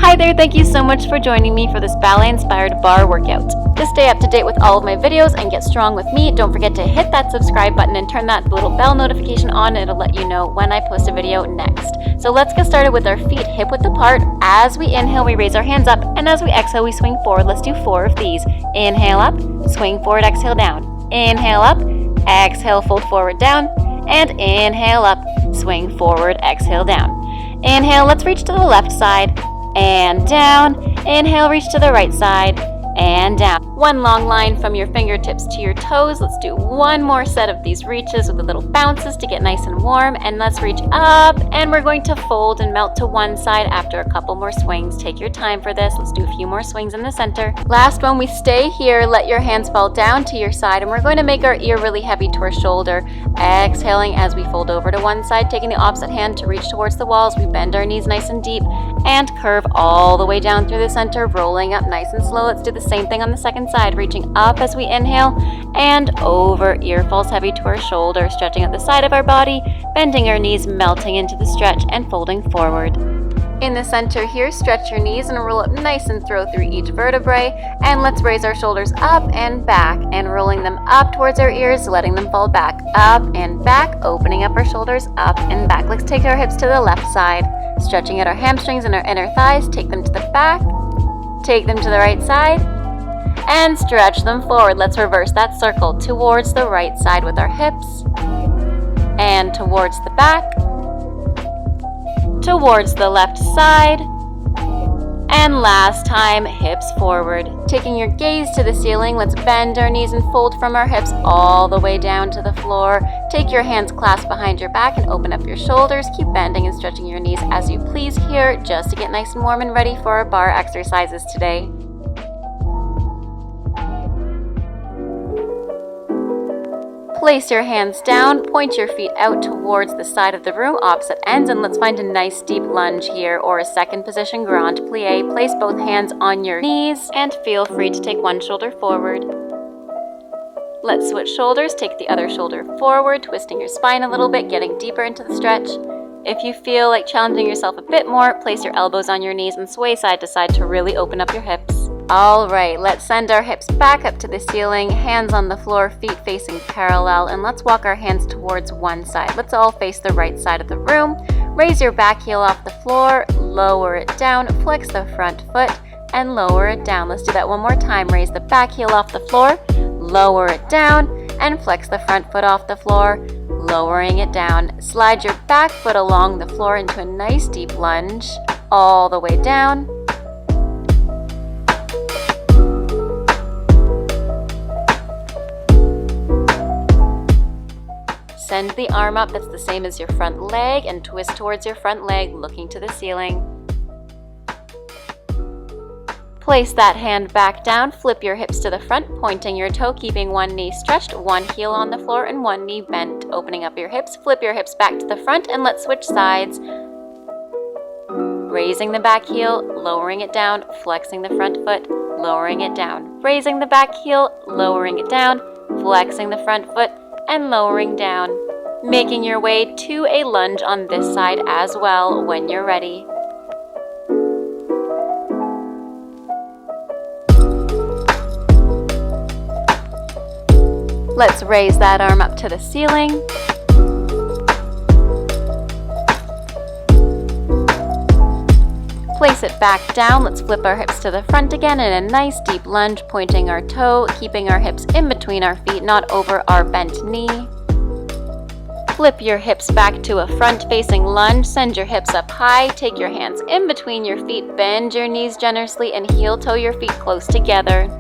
Hi there, thank you so much for joining me for this ballet-inspired barre workout. To stay up to date with all of my videos and get strong with me, don't forget to hit that subscribe button and turn that little bell notification on. It'll let you know when I post a video next. So let's get started with our feet hip-width apart. As we inhale, we raise our hands up, and as we exhale, we swing forward. Let's do 4 of these. Inhale up, swing forward, exhale down. Inhale up, exhale, fold forward down, and inhale up, swing forward, exhale down. Inhale, let's reach to the left side, and down. Inhale, reach to the right side, and down. One long line from your fingertips to your toes. Let's do one more set of these reaches with the little bounces to get nice and warm. And let's reach up, and we're going to fold and melt to one side after a couple more swings. Take your time for this. Let's do a few more swings in the center. Last one, we stay here. Let your hands fall down to your side, and we're going to make our ear really heavy to our shoulder. Exhaling as we fold over to one side, taking the opposite hand to reach towards the walls. We bend our knees nice and deep and curve all the way down through the center, rolling up nice and slow. Let's do the same thing on the second side, reaching up as we inhale and over. Ear falls heavy to our shoulder, stretching out the side of our body, bending our knees, melting into the stretch and folding forward. In the center here, stretch your knees and roll up nice and throw through each vertebrae. And let's raise our shoulders up and back and rolling them up towards our ears, letting them fall back, up and back, opening up our shoulders up and back. Let's take our hips to the left side, stretching out our hamstrings and our inner thighs. Take them to the back, take them to the right side, and stretch them forward. Let's reverse that circle towards the right side with our hips and towards the back, towards the left side, and last time, hips forward. Taking your gaze to the ceiling, let's bend our knees and fold from our hips all the way down to the floor. Take your hands clasped behind your back and open up your shoulders. Keep bending and stretching your knees as you please here, just to get nice and warm and ready for our barre exercises today. Place your hands down, point your feet out towards the side of the room, opposite ends, and let's find a nice deep lunge here or a second position, grand plie. Place both hands on your knees and feel free to take one shoulder forward. Let's switch shoulders, take the other shoulder forward, twisting your spine a little bit, getting deeper into the stretch. If you feel like challenging yourself a bit more, place your elbows on your knees and sway side to side to really open up your hips. All right, let's send our hips back up to the ceiling, hands on the floor, feet facing parallel, and let's walk our hands towards one side. Let's all face the right side of the room. Raise your back heel off the floor, lower it down, flex the front foot, and lower it down. Let's do that one more time. Raise the back heel off the floor, lower it down, and flex the front foot off the floor, lowering it down. Slide your back foot along the floor into a nice deep lunge, all the way down. Send the arm up, that's the same as your front leg, and twist towards your front leg, looking to the ceiling. Place that hand back down, flip your hips to the front, pointing your toe, keeping one knee stretched, one heel on the floor, and one knee bent. Opening up your hips, flip your hips back to the front, and let's switch sides. Raising the back heel, lowering it down, flexing the front foot, lowering it down. Raising the back heel, lowering it down, flexing the front foot, and lowering down, making your way to a lunge on this side as well when you're ready. Let's raise that arm up to the ceiling. Place it back down. Let's flip our hips to the front again in a nice deep lunge, pointing our toe, keeping our hips in between our feet, not over our bent knee. Flip your hips back to a front-facing lunge. Send your hips up high. Take your hands in between your feet. Bend your knees generously and heel-toe your feet close together.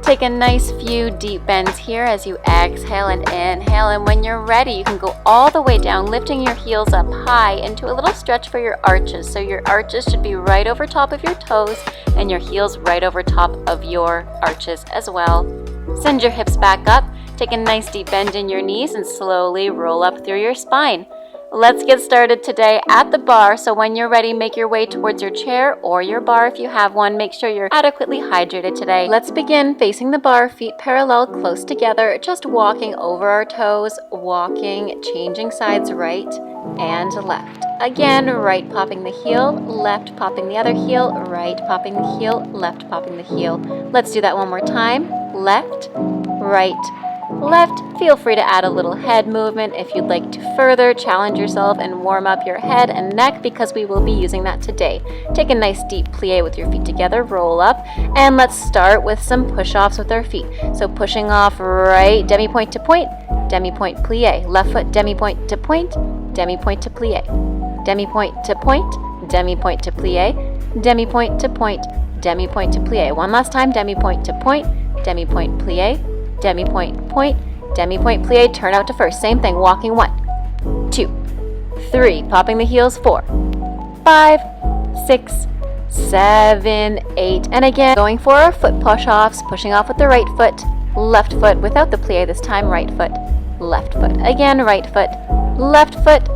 Take a nice few deep bends here as you exhale and inhale, and when you're ready, you can go all the way down, lifting your heels up high into a little stretch for your arches. So your arches should be right over top of your toes and your heels right over top of your arches as well. Send your hips back up, take a nice deep bend in your knees and slowly roll up through your spine. Let's get started today at the bar. So when you're ready, make your way towards your chair or your bar if you have one. Make sure you're adequately hydrated today. Let's begin facing the bar, feet parallel, close together, just walking over our toes, walking, changing sides right and left. Again, right popping the heel, left popping the other heel, right popping the heel, left popping the heel. Let's do that one more time. Left, right, left. Feel free to add a little head movement if you'd like to further challenge yourself and warm up your head and neck because we will be using that today. Take a nice deep plie with your feet together, roll up, and let's start with some push-offs with our feet. So pushing off right, demi-point to point, demi-point plie, left foot demi-point to point, demi-point to plie, demi-point to point, demi-point to plie, demi-point to point, demi-point to plie. One last time, demi-point to point, demi-point plie, demi-point point, demi-point plie, turn out to first. Same thing, walking 1, 2, 3, popping the heels 4, 5, 6, 7, 8, and again going for our foot push-offs, pushing off with the right foot, left foot without the plie this time, right foot, left foot, again right foot, left foot,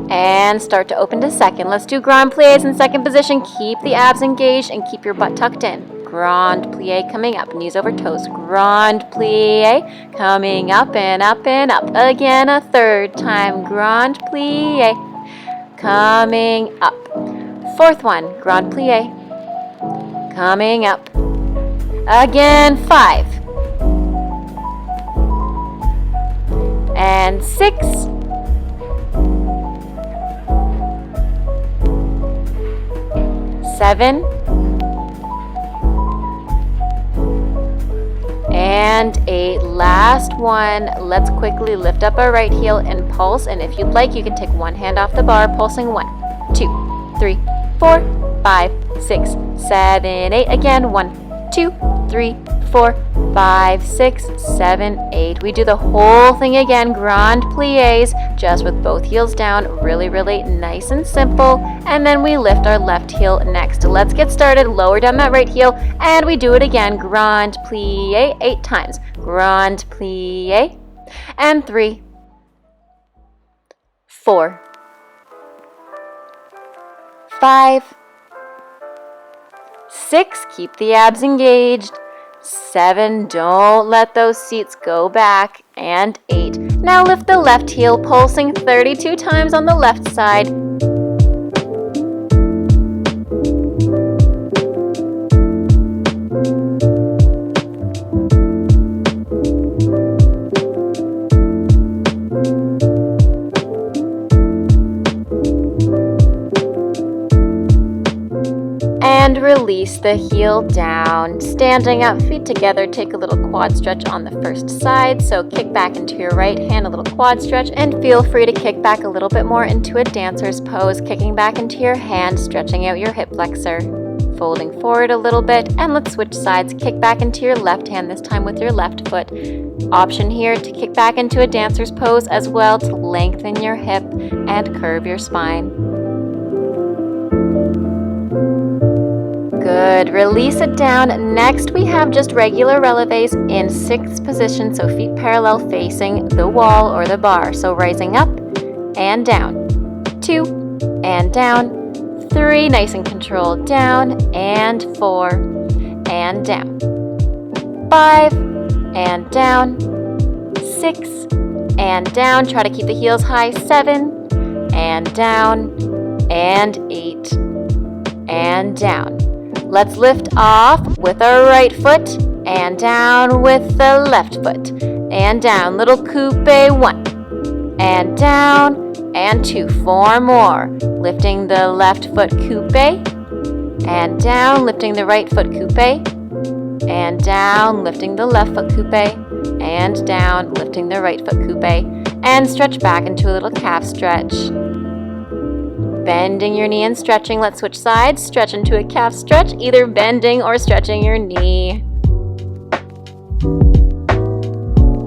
and start to open to second. Let's do grand plies in second position. Keep the abs engaged and keep your butt tucked in. Grand plie coming up, knees over toes. Grand plie coming up and up and up. Again, a third time. Grand plie coming up. Fourth one, grand plie coming up. Again, 5 and 6 7 and 8. Last one. Let's quickly lift up our right heel and pulse, and if you'd like you can take one hand off the bar, pulsing 1, 2, 3, 4, 5, 6, 7, 8. Again, 1, 2, 3, 4, 5, 6, 7, 8. We do the whole thing again, grand plies, just with both heels down, really nice and simple. And then we lift our left heel next. Let's get started. Lower down that right heel, and we do it again, grand plie 8 times. Grand plie, and 3, 4, 5, 6, keep the abs engaged, 7, don't let those seats go back, and 8. Now lift the left heel, pulsing 32 times on the left side. And release the heel down. Standing up, feet together, take a little quad stretch on the first side. So kick back into your right hand, a little quad stretch, and feel free to kick back a little bit more into a dancer's pose, kicking back into your hand, stretching out your hip flexor. Folding forward a little bit, and let's switch sides. Kick back into your left hand, this time with your left foot. Option here to kick back into a dancer's pose as well to lengthen your hip and curve your spine. Good. Release it down. Next, we have just regular releves in 6th position, so feet parallel facing the wall or the bar. So rising up and down. 2 and down. 3, nice and controlled, down, and 4 and down. 5 and down. 6 and down. Try to keep the heels high. 7 and down. And 8 and down. Let's lift off with our right foot and down with the left foot and down. Little coupe, 1 and down and 2. 4 more. Lifting the left foot coupe and down, lifting the right foot coupe and down, lifting the left foot coupe and down, lifting the right foot coupe, and stretch back into a little calf stretch. Bending your knee and stretching. Let's switch sides. Stretch into a calf stretch, either bending or stretching your knee.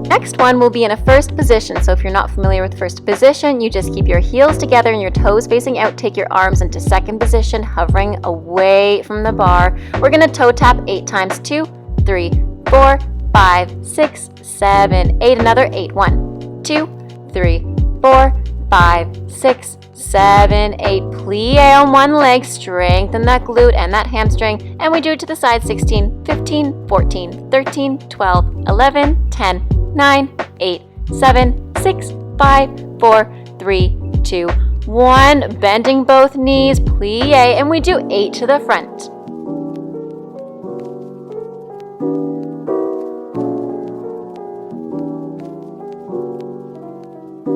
Next one will be in a first position. So if you're not familiar with first position, you just keep your heels together and your toes facing out. Take your arms into second position, hovering away from the bar. We're going to toe tap 8 times. 2, 3, 4, 5, 6, 7, 8. Another 8. 1, 2, 3, 4, 5, 6, 7, 8. Plie on one leg, strengthen that glute and that hamstring, and we do it to the side. 16, 15, 14, 13, 12, 11, 10, 9, 8, 7, 6, 5, 4, 3, 2, 1. Bending both knees, plie, and we do 8 to the front.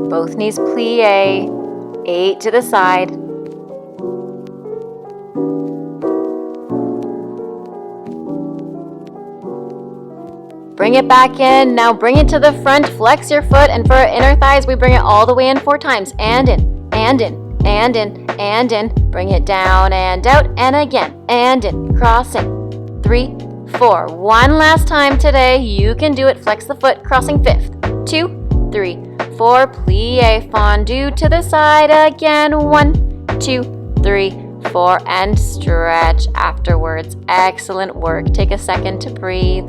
Both knees plie, 8 to the side. Bring it back in. Now bring it to the front. Flex your foot, and for our inner thighs, we bring it all the way in 4 times. And in, and in, and in, and in. Bring it down and out, and again, and in. Crossing. 3, 4. One last time today. You can do it. Flex the foot, crossing 5th. 2, 3, 4. Plie, fondue to the side again. 1, 2, 3, 4, and stretch afterwards. Excellent work. Take a second to breathe.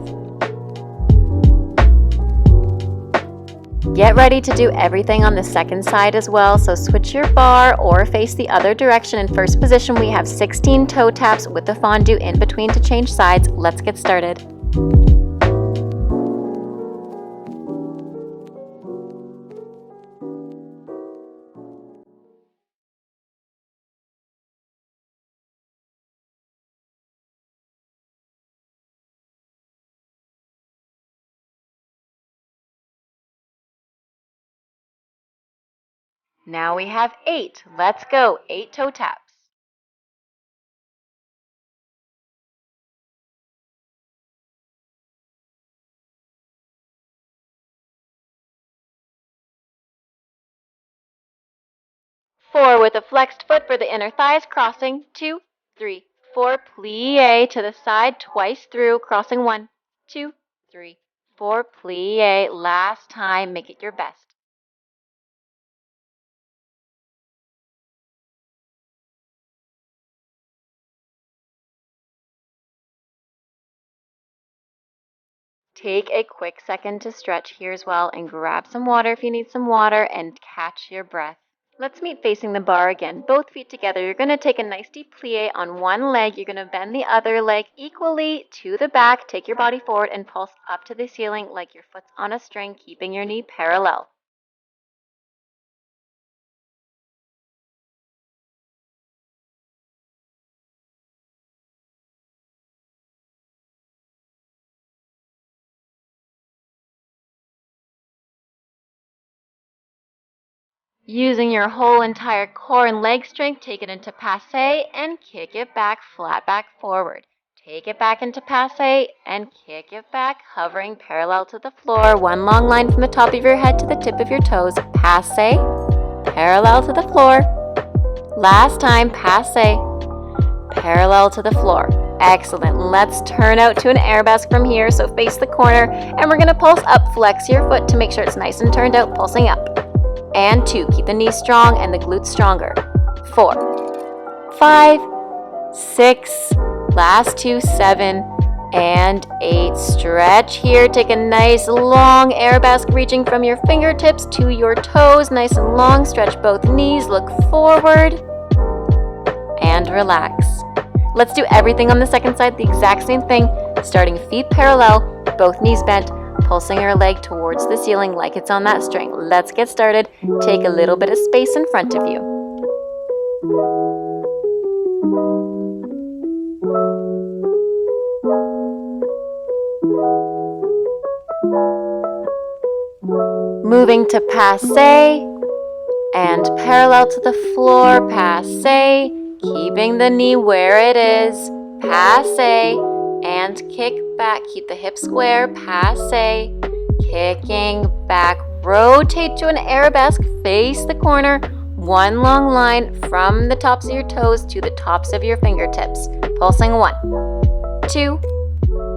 Get ready to do everything on the second side as well, so switch your bar or face the other direction. In first position, we have 16 toe taps with the fondue in between to change sides. Let's get started. Now we have 8. Let's go. 8 toe taps. Four with a flexed foot for the inner thighs, crossing. 2, 3, 4. Plie to the side twice through, crossing. 1, 2, 3, 4. Plie. Last time. Make it your best. Take a quick second to stretch here as well, and grab some water if you need some water, and catch your breath. Let's meet facing the bar again. Both feet together. You're going to take a nice deep plie on one leg. You're going to bend the other leg equally to the back. Take your body forward and pulse up to the ceiling like your foot's on a string, keeping your knee parallel. Using your whole entire core and leg strength, take it into passe and kick it back, flat back forward. Take it back into passe and kick it back, hovering parallel to the floor. One long line from the top of your head to the tip of your toes. Passe, parallel to the floor. Last time, passe, parallel to the floor. Excellent. Let's turn out to an arabesque from here. So face the corner, and we're going to pulse up. Flex your foot to make sure it's nice and turned out, pulsing up. And 2, keep the knees strong and the glutes stronger. 4, 5, 6, last 2, 7, and 8. Stretch here. Take a nice long arabesque, reaching from your fingertips to your toes. Nice and long. Stretch both knees. Look forward and relax. Let's do everything on the second side, the exact same thing. Starting feet parallel, both knees bent, pulsing your leg towards the ceiling like it's on that string. Let's get started. Take a little bit of space in front of you. Moving to passe and parallel to the floor, passe, keeping the knee where it is, passe, and kick back. Keep the hip square, passe, kicking back. Rotate to an arabesque, face the corner. One long line from the tops of your toes to the tops of your fingertips. Pulsing 1, 2,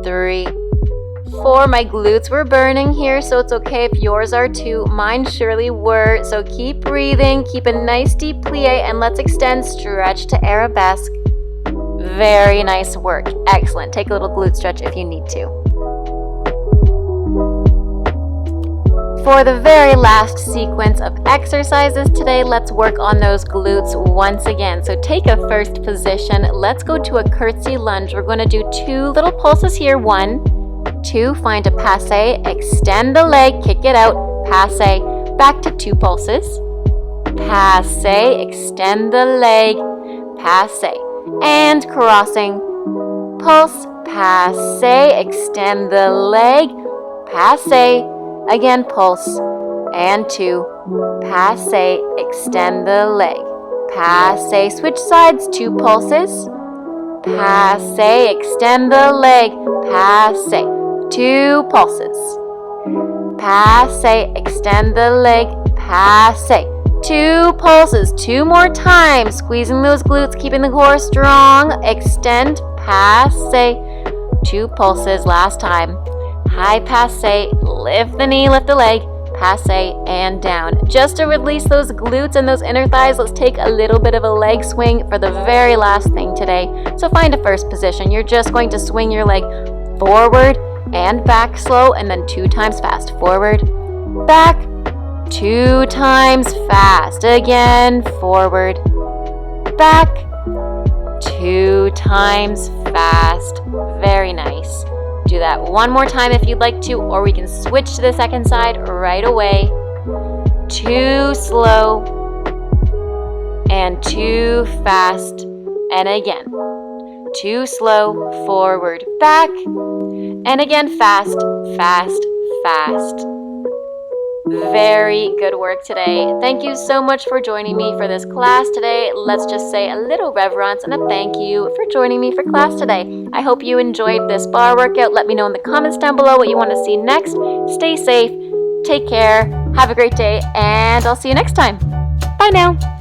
3, 4. My glutes were burning here, so it's okay if yours are too. Mine surely were. So keep breathing, keep a nice deep plie, and let's extend, stretch to arabesque. Very nice work. Excellent. Take a little glute stretch if you need to. For the very last sequence of exercises today, let's work on those glutes once again. So take a first position. Let's go to a curtsy lunge. We're going to do 2 little pulses here. 1, 2, find a passe, extend the leg, kick it out, passe, back to 2 pulses, passe, extend the leg, passe, and crossing, pulse, passe, extend the leg, passe, again pulse, and 2, passe, extend the leg, passe, switch sides, 2 pulses, passe, extend the leg, passe, 2 pulses, passe, extend the leg, passe, 2 pulses, 2 more times, squeezing those glutes, keeping the core strong, extend, passe, 2 pulses, last time, high passe, lift the knee, lift the leg, passe, and down. Just to release those glutes and those inner thighs, let's take a little bit of a leg swing for the very last thing today. So find a first position. You're just going to swing your leg forward and back slow, and then 2 times fast. Forward, back, 2 times fast. Again, forward, back, 2 times fast. Very nice. Do that one more time if you'd like to, or we can switch to the second side right away. 2 slow and 2 fast, and again 2 slow, forward, back, and again fast, fast, fast. Very good work today. Thank you so much for joining me for this class today. Let's just say a little reverence and a thank you for joining me for class today. I hope you enjoyed this bar workout. Let me know in the comments down below what you want to see next. Stay safe, take care, have a great day, and I'll see you next time. Bye now.